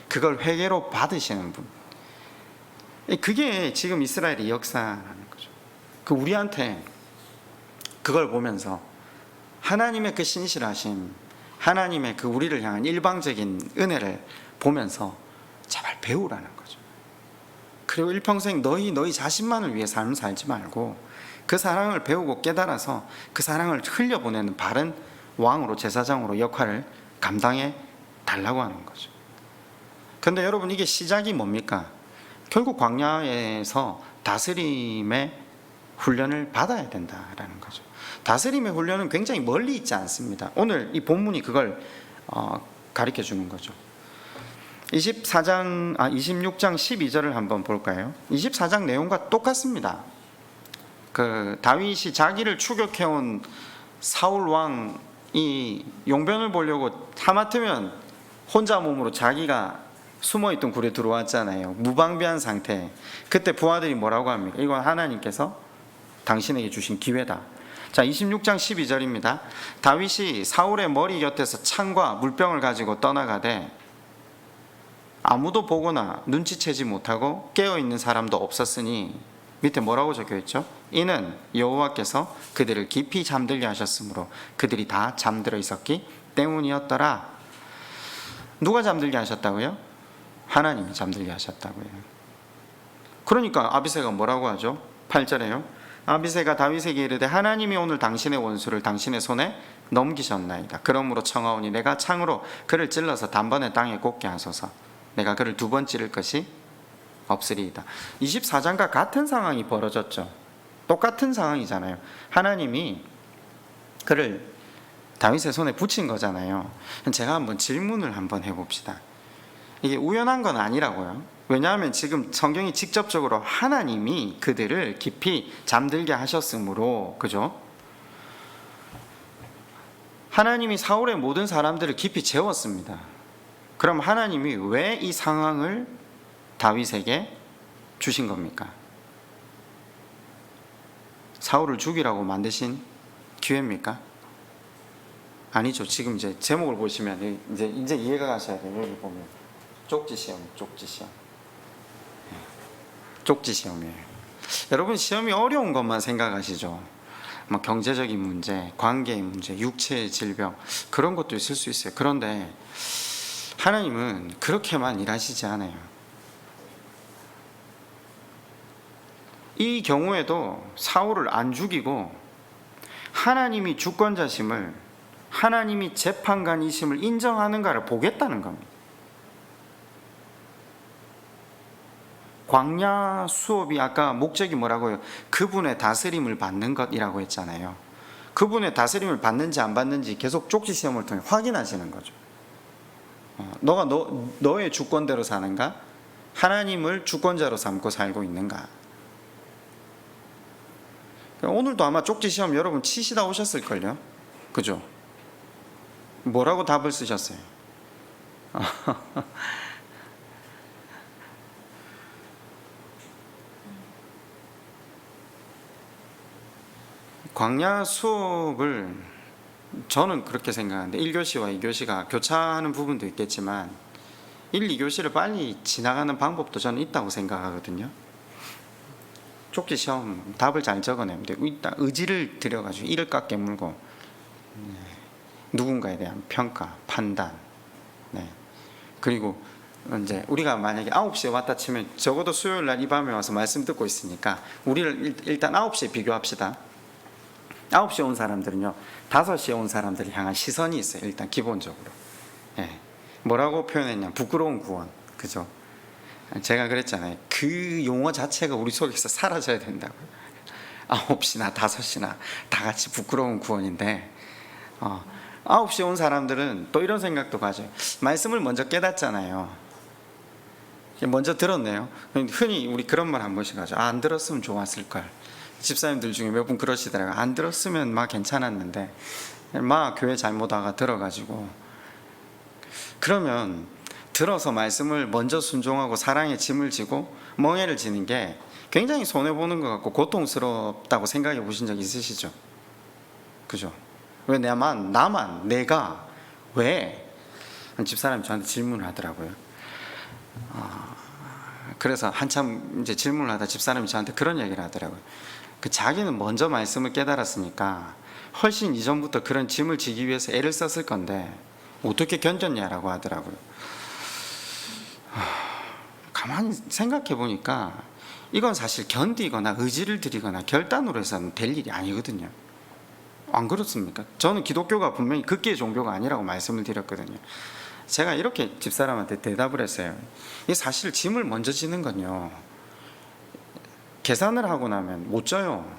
그걸 회개로 받으시는 분. 그게 지금 이스라엘의 역사라는 거죠. 그 우리한테 그걸 보면서 하나님의 그 신실하심, 하나님의 그 우리를 향한 일방적인 은혜를 보면서 제발 배우라는 거죠. 그리고 일평생 너희 자신만을 위해 삶을 살지 말고 그 사랑을 배우고 깨달아서 그 사랑을 흘려보내는 바른 왕으로, 제사장으로 역할을 감당해 달라고 하는 거죠. 그런데 여러분, 이게 시작이 뭡니까? 결국 광야에서 다스림의 훈련을 받아야 된다라는 거죠. 다스림의 훈련은 굉장히 멀리 있지 않습니다. 오늘 이 본문이 그걸 가르쳐 주는 거죠. 26장 12절을 한번 볼까요? 24장 내용과 똑같습니다. 그 다윗이 자기를 추격해온 사울 왕이 용변을 보려고 하마터면 혼자 몸으로 자기가 숨어있던 굴에 들어왔잖아요. 무방비한 상태. 그때 부하들이 뭐라고 합니까? 이건 하나님께서 당신에게 주신 기회다. 자, 26장 12절입니다. 다윗이 사울의 머리 곁에서 창과 물병을 가지고 떠나가되 아무도 보거나 눈치채지 못하고 깨어있는 사람도 없었으니, 밑에 뭐라고 적혀있죠? 이는 여호와께서 그들을 깊이 잠들게 하셨으므로 그들이 다 잠들어 있었기 때문이었더라. 누가 잠들게 하셨다고요? 하나님이 잠들게 하셨다고요. 그러니까 아비새가 뭐라고 하죠? 8절에요. 아비새가 다윗에게 이르되 하나님이 오늘 당신의 원수를 당신의 손에 넘기셨나이다. 그러므로 청하오니 내가 창으로 그를 찔러서 단번에 땅에 꽂게 하소서. 내가 그를 두 번 찌를 것이 없으리이다. 24장과 같은 상황이 벌어졌죠. 똑같은 상황이잖아요. 하나님이 그를 다윗의 손에 붙인 거잖아요. 제가 한번 질문을 한번 해봅시다. 이게 우연한 건 아니라고요. 왜냐하면 지금 성경이 직접적으로 하나님이 그들을 깊이 잠들게 하셨으므로, 그죠? 하나님이 사울의 모든 사람들을 깊이 재웠습니다. 그럼 하나님이 왜 이 상황을 다윗에게 주신 겁니까? 사울을 죽이라고 만드신 기회입니까? 아니죠. 지금 이제 제목을 보시면 이제 이해가 가셔야 돼요. 여기 보면 쪽지 시험, 쪽지 시험. 쪽지 시험이에요. 여러분, 시험이 어려운 것만 생각하시죠. 막 경제적인 문제, 관계의 문제, 육체의 질병, 그런 것도 있을 수 있어요. 그런데 하나님은 그렇게만 일하시지 않아요. 이 경우에도 사울을 안 죽이고 하나님이 주권자심을, 하나님이 재판관이심을 인정하는가를 보겠다는 겁니다. 광야 수업이 아까 목적이 뭐라고요? 그분의 다스림을 받는 것이라고 했잖아요. 그분의 다스림을 받는지 안 받는지 계속 쪽지 시험을 통해 확인하시는 거죠. 너가 너의 주권대로 사는가? 하나님을 주권자로 삼고 살고 있는가? 오늘도 아마 쪽지 시험 여러분 치시다 오셨을걸요? 그죠? 뭐라고 답을 쓰셨어요? 광야 수업을 저는 그렇게 생각하는데 1교시와 2교시가 교차하는 부분도 있겠지만 1, 2교시를 빨리 지나가는 방법도 저는 있다고 생각하거든요. 쪽지 시험 답을 잘 적어내면 돼요. 일단 의지를 들여가지고 이를 깎게 물고 누군가에 대한 평가, 판단. 네. 그리고 이제 우리가 만약에 9시에 왔다 치면 적어도 수요일 날 이 밤에 와서 말씀 듣고 있으니까 우리를 일단 9시에 비교합시다. 9시에 온 사람들은요 5시에 온 사람들을 향한 시선이 있어요. 일단 기본적으로. 예. 뭐라고 표현했냐, 부끄러운 구원. 그죠? 제가 그랬잖아요. 그 용어 자체가 우리 속에서 사라져야 된다고요. 9시나 5시나 다 같이 부끄러운 구원인데 9시에 온 사람들은 또 이런 생각도 가져요. 말씀을 먼저 깨닫잖아요. 먼저 들었네요. 흔히 우리 그런 말 한 번씩 하죠. 안 들었으면 좋았을걸. 집사님들 중에 몇 분 그러시더라고요. 안 들었으면 막 괜찮았는데 막 교회 잘못 와가 들어가지고. 그러면 들어서 말씀을 먼저 순종하고 사랑의 짐을 지고 멍해를 지는 게 굉장히 손해보는 것 같고 고통스럽다고 생각해 보신 적 있으시죠? 그죠? 왜 내가 왜? 집사람이 저한테 질문을 하더라고요. 그래서 한참 이제 질문을 하다 집사람이 저한테 그런 얘기를 하더라고요. 자기는 먼저 말씀을 깨달았으니까 훨씬 이전부터 그런 짐을 지기 위해서 애를 썼을 건데 어떻게 견뎠냐라고 하더라고요. 가만히 생각해 보니까 이건 사실 견디거나 의지를 들이거나 결단으로 해서는 될 일이 아니거든요. 안 그렇습니까? 저는 기독교가 분명히 극기의 종교가 아니라고 말씀을 드렸거든요. 제가 이렇게 집사람한테 대답을 했어요. 이 사실 짐을 먼저 지는 건요, 계산을 하고 나면 못 져요.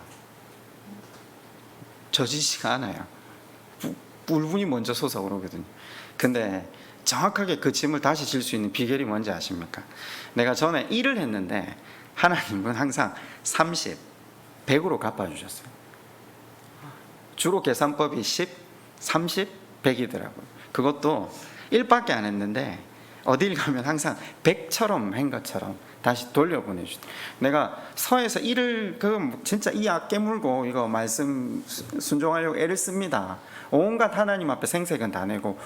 져지지가 않아요. 울분이 먼저 솟아오르거든요. 근데 정확하게 그 짐을 다시 질 수 있는 비결이 뭔지 아십니까? 내가 전에 1을 했는데 하나님은 항상 30, 100으로 갚아주셨어요. 주로 계산법이 10, 30, 100이더라고요. 그것도 1밖에 안 했는데 어딜 가면 항상 100처럼 한 것처럼 다시 돌려보내주죠. 내가 서에서 1을 진짜 이 악 깨물고 이거 말씀 순종하려고 애를 씁니다. 온갖 하나님 앞에 생색은 다 내고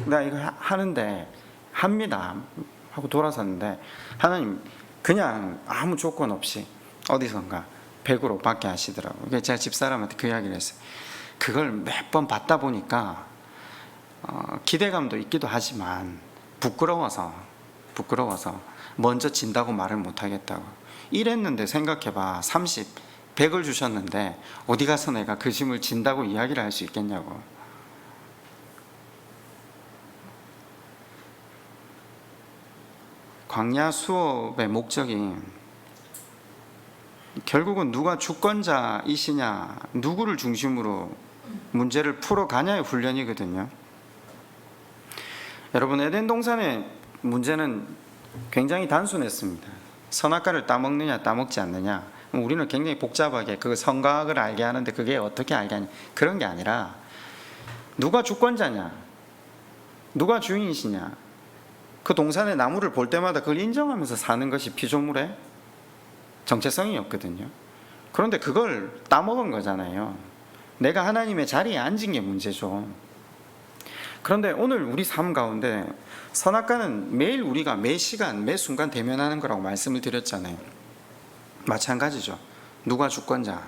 나 이거 하는데 합니다 하고 돌아섰는데 하나님 그냥 아무 조건 없이 어디선가 100으로 받게 하시더라고요. 그래서 제가 집사람한테 그 이야기를 했어요. 그걸 몇 번 받다 보니까 기대감도 있기도 하지만 부끄러워서 먼저 진다고 말을 못하겠다고. 이랬는데 생각해봐. 30, 100을 주셨는데 어디 가서 내가 그 짐을 진다고 이야기를 할 수 있겠냐고. 광야 수업의 목적이 결국은 누가 주권자이시냐, 누구를 중심으로 문제를 풀어가냐의 훈련이거든요. 여러분, 에덴 동산의 문제는 굉장히 단순했습니다. 선악과를 따먹느냐 따먹지 않느냐. 우리는 굉장히 복잡하게 그 선과학을 알게 하는데 그게 어떻게 알게 하냐, 그런 게 아니라 누가 주권자냐, 누가 주인이시냐, 그 동산의 나무를 볼 때마다 그걸 인정하면서 사는 것이 피조물의 정체성이 없거든요. 그런데 그걸 따먹은 거잖아요. 내가 하나님의 자리에 앉은 게 문제죠. 그런데 오늘 우리 삶 가운데 선악과는 매일 우리가 매 시간 매 순간 대면하는 거라고 말씀을 드렸잖아요. 마찬가지죠. 누가 주권자.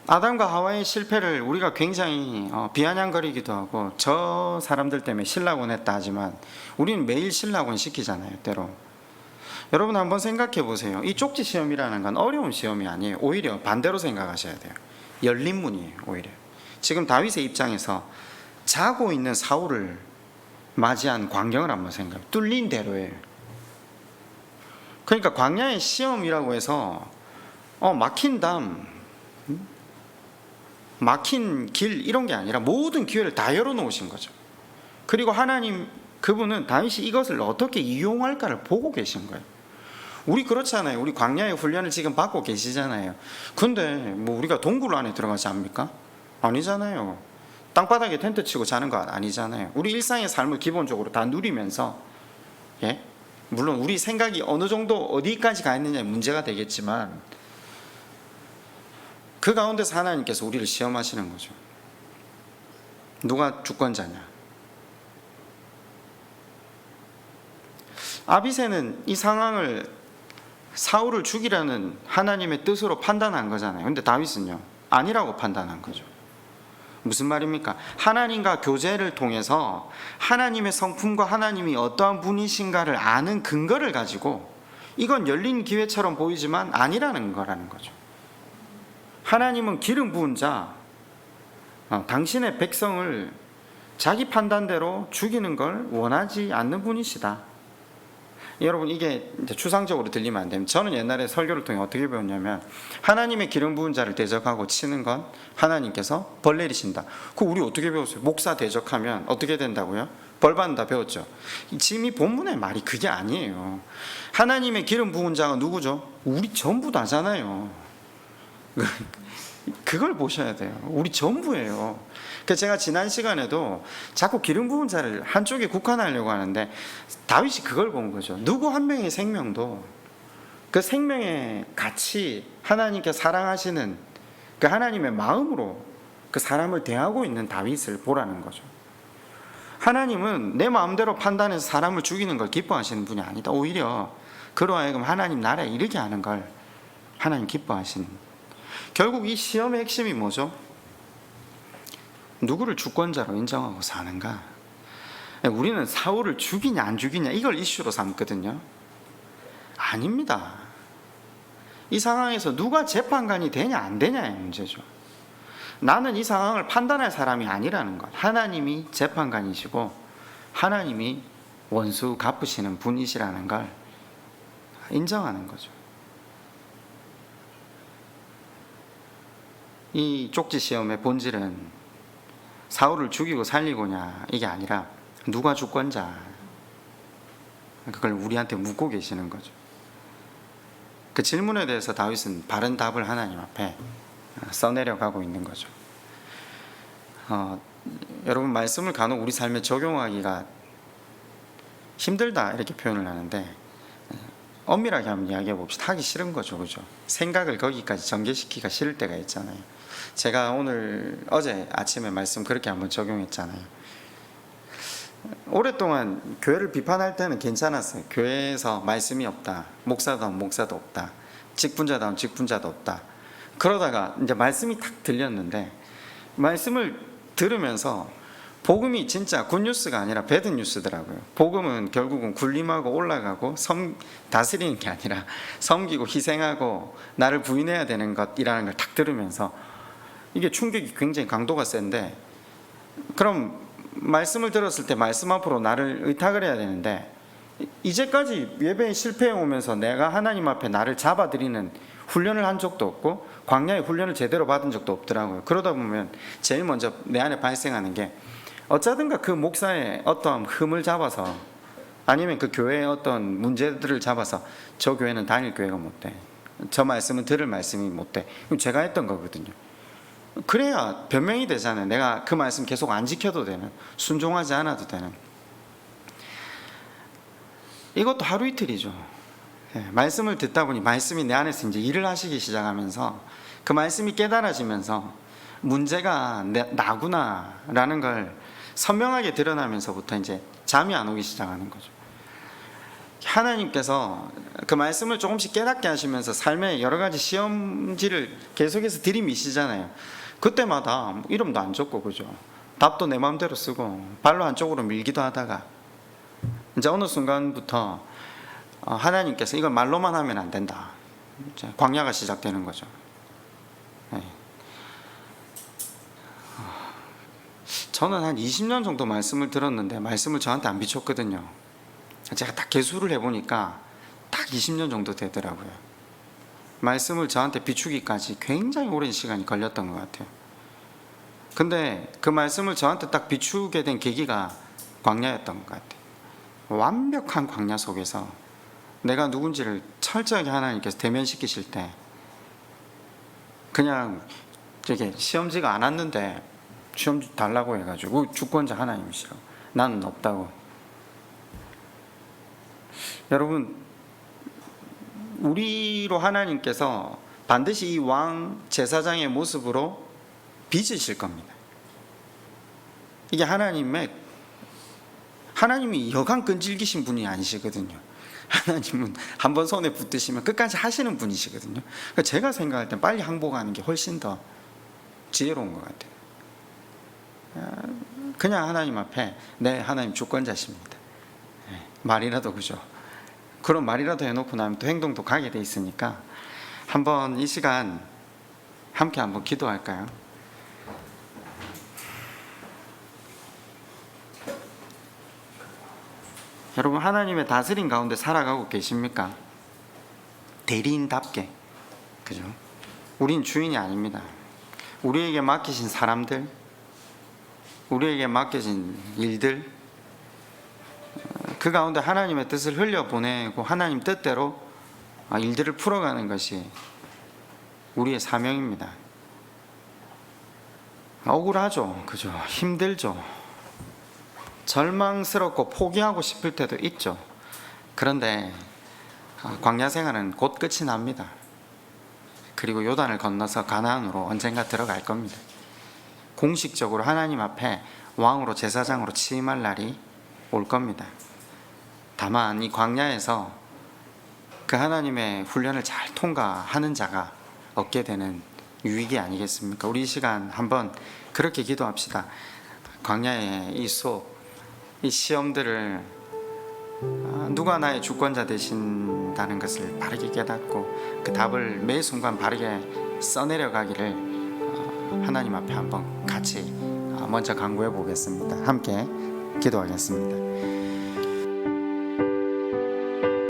아담과 하와의 실패를 우리가 굉장히 비아냥거리기도 하고 저 사람들 때문에 신라곤 했다 하지만 우리는 매일 신라곤 시키잖아요, 때로. 여러분 한번 생각해 보세요. 이 쪽지 시험이라는 건 어려운 시험이 아니에요. 오히려 반대로 생각하셔야 돼요. 열린 문이에요, 오히려. 지금 다윗의 입장에서 자고 있는 사울을 맞이한 광경을 한번 생각해요. 뚫린 대로예요. 그러니까 광야의 시험이라고 해서 막힌 담, 막힌 길 이런 게 아니라 모든 기회를 다 열어놓으신 거죠. 그리고 하나님, 그분은 다윗이 이것을 어떻게 이용할까를 보고 계신 거예요. 우리 그렇잖아요. 우리 광야의 훈련을 지금 받고 계시잖아요. 근데 뭐 우리가 동굴 안에 들어가지 않습니까? 아니잖아요. 땅바닥에 텐트 치고 자는 거 아니잖아요. 우리 일상의 삶을 기본적으로 다 누리면서, 예? 물론 우리 생각이 어느 정도 어디까지 가 있느냐에 문제가 되겠지만 그 가운데서 하나님께서 우리를 시험하시는 거죠. 누가 주권자냐. 아비새는 이 상황을 사울을 죽이라는 하나님의 뜻으로 판단한 거잖아요. 근데 다윗은요, 아니라고 판단한 거죠. 무슨 말입니까? 하나님과 교제를 통해서 하나님의 성품과 하나님이 어떠한 분이신가를 아는 근거를 가지고, 이건 열린 기회처럼 보이지만 아니라는 거라는 거죠. 하나님은 기름 부은 자, 당신의 백성을 자기 판단대로 죽이는 걸 원하지 않는 분이시다. 여러분, 이게 이제 추상적으로 들리면 안 됩니다. 저는 옛날에 설교를 통해 어떻게 배웠냐면, 하나님의 기름 부은 자를 대적하고 치는 건 하나님께서 벌 내리신다. 그거 우리 어떻게 배웠어요? 목사 대적하면 어떻게 된다고요? 벌 받는다 배웠죠. 지금 이 본문의 말이 그게 아니에요. 하나님의 기름 부은 자가 누구죠? 우리 전부 다잖아요. 그걸 보셔야 돼요. 우리 전부예요. 그래서 제가 지난 시간에도 자꾸 기름 부은 자를 한쪽에 국한하려고 하는데, 다윗이 그걸 본 거죠. 누구 한 명의 생명도 그 생명의 가치, 하나님께 사랑하시는 그 하나님의 마음으로 그 사람을 대하고 있는 다윗을 보라는 거죠. 하나님은 내 마음대로 판단해서 사람을 죽이는 걸 기뻐하시는 분이 아니다. 오히려 그로 하여금 하나님 나라에 이르게 하는 걸 하나님 기뻐하시는. 결국 이 시험의 핵심이 뭐죠? 누구를 주권자로 인정하고 사는가? 우리는 사울을 죽이냐 안 죽이냐 이걸 이슈로 삼거든요. 아닙니다. 이 상황에서 누가 재판관이 되냐 안 되냐의 문제죠. 나는 이 상황을 판단할 사람이 아니라는 것. 하나님이 재판관이시고 하나님이 원수 갚으시는 분이시라는 걸 인정하는 거죠. 이 쪽지 시험의 본질은 사울을 죽이고 살리고냐 이게 아니라 누가 주권자, 그걸 우리한테 묻고 계시는 거죠. 그 질문에 대해서 다윗은 바른 답을 하나님 앞에 써내려가고 있는 거죠. 여러분, 말씀을 간혹 우리 삶에 적용하기가 힘들다 이렇게 표현을 하는데, 엄밀하게 한번 이야기해 봅시다. 하기 싫은 거죠, 그죠? 생각을 거기까지 전개시키기가 싫을 때가 있잖아요. 제가 어제 아침에 말씀 그렇게 한번 적용했잖아요. 오랫동안 교회를 비판할 때는 괜찮았어요. 교회에서 말씀이 없다, 목사다운 목사도 없다, 직분자다운 직분자도 없다. 그러다가 이제 말씀이 탁 들렸는데, 말씀을 들으면서 복음이 진짜 굿뉴스가 아니라 배드뉴스더라고요. 복음은 결국은 군림하고 올라가고 다스리는 게 아니라 섬기고 희생하고 나를 부인해야 되는 것이라는 걸 탁 들으면서 이게 충격이 굉장히 강도가 센데, 그럼 말씀을 들었을 때 말씀 앞으로 나를 의탁을 해야 되는데, 이제까지 예배에 실패해 오면서 내가 하나님 앞에 나를 잡아들이는 훈련을 한 적도 없고 광야의 훈련을 제대로 받은 적도 없더라고요. 그러다 보면 제일 먼저 내 안에 발생하는 게, 어쩌든가 그 목사의 어떤 흠을 잡아서 아니면 그 교회의 어떤 문제들을 잡아서 저 교회는 다닐 교회가 못돼, 저 말씀은 들을 말씀이 못돼. 그럼 제가 했던 거거든요. 그래야 변명이 되잖아요. 내가 그 말씀 계속 안 지켜도 되는, 순종하지 않아도 되는. 이것도 하루 이틀이죠. 말씀을 듣다 보니 말씀이 내 안에서 이제 일을 하시기 시작하면서 그 말씀이 깨달아지면서 문제가 나구나라는 걸 선명하게 드러나면서부터 이제 잠이 안 오기 시작하는 거죠. 하나님께서 그 말씀을 조금씩 깨닫게 하시면서 삶의 여러 가지 시험지를 계속해서 들이미시잖아요. 그때마다 이름도 안 적고, 그죠? 답도 내 마음대로 쓰고 발로 한쪽으로 밀기도 하다가 이제 어느 순간부터 하나님께서 이걸 말로만 하면 안 된다, 이제 광야가 시작되는 거죠. 저는 한 20년 정도 말씀을 들었는데 말씀을 저한테 안 비췄거든요. 제가 딱 계수를 해보니까 딱 20년 정도 되더라고요. 말씀을 저한테 비추기까지 굉장히 오랜 시간이 걸렸던 것 같아요. 근데 그 말씀을 저한테 딱 비추게 된 계기가 광야였던 것 같아요. 완벽한 광야 속에서 내가 누군지를 철저하게 하나님께서 대면시키실 때, 그냥 저게 시험지가 안 왔는데 시험지 달라고 해가지고 주권자 하나님이시라고, 나는 없다고. 여러분, 우리로 하나님께서 반드시 이 왕 제사장의 모습으로 빚으실 겁니다. 이게 하나님이 여간 끈질기신 분이 아니시거든요. 하나님은 한번 손에 붙드시면 끝까지 하시는 분이시거든요. 그러니까 제가 생각할 땐 빨리 항복하는 게 훨씬 더 지혜로운 것 같아요. 그냥 하나님 앞에 네, 하나님 주권자십니다. 말이라도, 그죠? 그런 말이라도 해놓고 나면 또 행동도 가게 돼 있으니까 한번 이 시간 함께 한번 기도할까요? 여러분, 하나님의 다스림 가운데 살아가고 계십니까? 대리인답게, 그죠? 우린 주인이 아닙니다. 우리에게 맡기신 사람들, 우리에게 맡겨진 일들, 그 가운데 하나님의 뜻을 흘려보내고 하나님 뜻대로 일들을 풀어가는 것이 우리의 사명입니다. 억울하죠, 그죠? 힘들죠. 절망스럽고 포기하고 싶을 때도 있죠. 그런데 광야 생활은 곧 끝이 납니다. 그리고 요단을 건너서 가나안으로 언젠가 들어갈 겁니다. 공식적으로 하나님 앞에 왕으로, 제사장으로 취임할 날이 올 겁니다. 다만 이 광야에서 그 하나님의 훈련을 잘 통과하는 자가 얻게 되는 유익이 아니겠습니까? 우리 이 시간 한번 그렇게 기도합시다. 광야의 이 수업, 이 시험들을 누가 나의 주권자 되신다는 것을 바르게 깨닫고 그 답을 매 순간 바르게 써내려가기를 하나님 앞에 한번 같이 먼저 간구해 보겠습니다. 함께 기도하겠습니다.